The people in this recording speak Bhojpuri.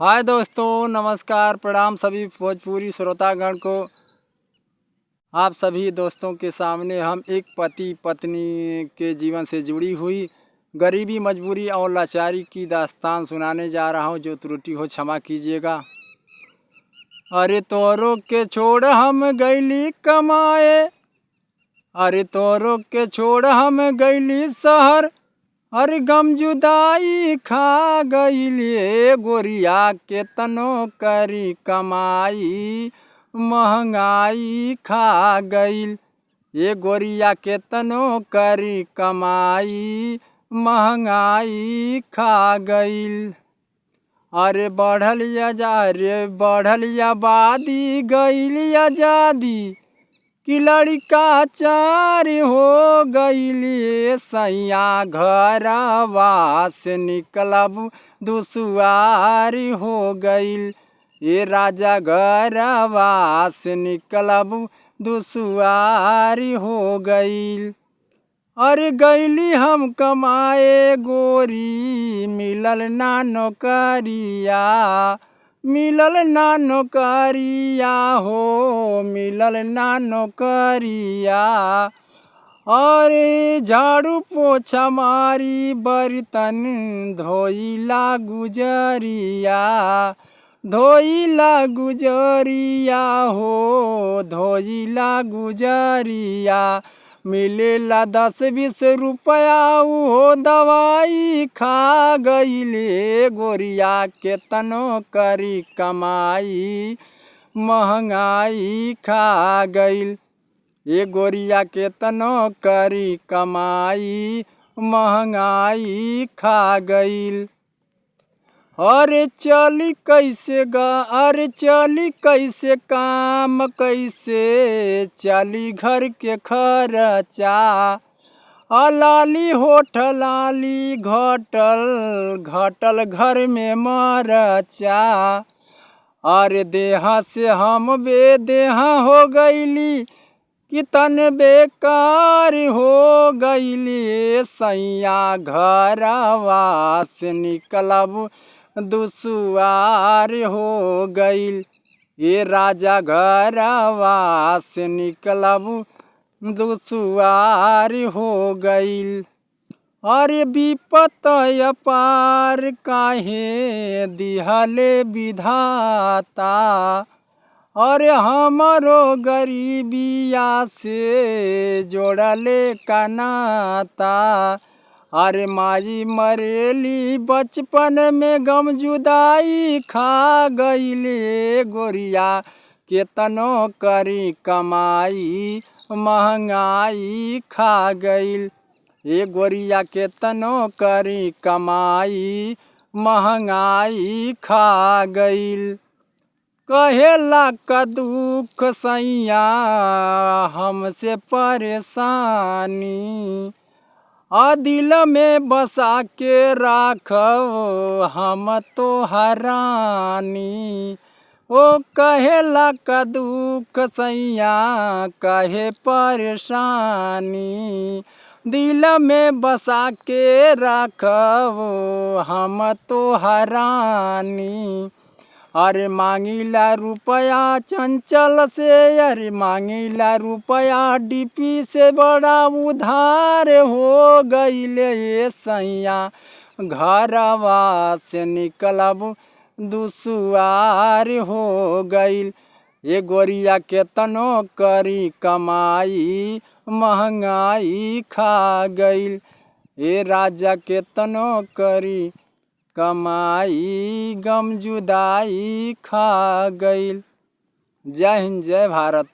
हाय दोस्तों, नमस्कार, प्रणाम सभी भोजपुरी श्रोतागण को। आप सभी दोस्तों के सामने हम एक पति पत्नी के जीवन से जुड़ी हुई गरीबी, मजबूरी और लाचारी की दास्तान सुनाने जा रहा हूं। जो त्रुटि हो क्षमा कीजिएगा। अरे तोरो के छोड़ हम गईली कमाए, अरे तोरो के छोड़ हम गईली शहर, अरे गम जुदाई खा गईले गोरिया के तनो करी कमाई, महंगाई खा गईल। ये गोरिया के तनो करी कमाई, महंगाई खा गईल। अरे बढ़ल आबादी गईल आजादी कि लड़का चार हो गईली, सैया घरवा से निकलब दुसवार हो गईल। ये राजा घरवा से निकलब दुसवार हो गईल। अरे गईली हम कमाए गोरी, मिलल ना नौकरिया, मिलल ना नौकरिया हो, मिलल ना नौकरिया। अरे झाड़ू पोछा मारी बर्तन धोइला गुजरिया, धोइला गुजरिया हो, धोइला गुजरिया। मिलेला 10-20 रुपया हो, दवाई खा गईले गोरिया के तनो करी कमाई, महंगाई खा गईल। ये गोरिया के तनो करी कमाई, महंगाई खा गईल। अरे चली कैसे काम, कैसे चली घर के खर्चा। लाली होठ लाली घटल घर में मरचा। अरे देहा से हम बेदेहा हो गईली कि तन बेकार हो गईली, सैया घरवा से निकलब दुसवार हो गईल। ये राजा घरवा से निकलब दुसवार हो गईल। अरे विपत अपार काहे दिहले विधाता, अरे हमरो गरीबिया से जोड़ले का नाता। अरे माई मरेली बचपन में गम जुदाई खा गईले गोरिया के तनो करी कमाई, महंगाई खा गईल। ये गोरिया के तनो करी कमाई, महंगाई खा गईल। कहेला का दुख सैया हमसे परेशानी, दिल में बसा के राखो हम तो हरानी। ओ कहेला का दुख सैया कहे परेशानी, दिल में बसा के राखो हम तो हरानी। अरे मांगिला रुपया चंचल से, अरे मांगिला रुपया डीपी से, बड़ा उधार हो गईले ये सैया घरवा से निकलब दुसवार हो गईल। ये गोरिया के तनो करी कमाई, महंगाई खा गईल। ये राजा के तनो करी कमाई, गम जुदाई खा गईल। जय हिंद, जय भारत।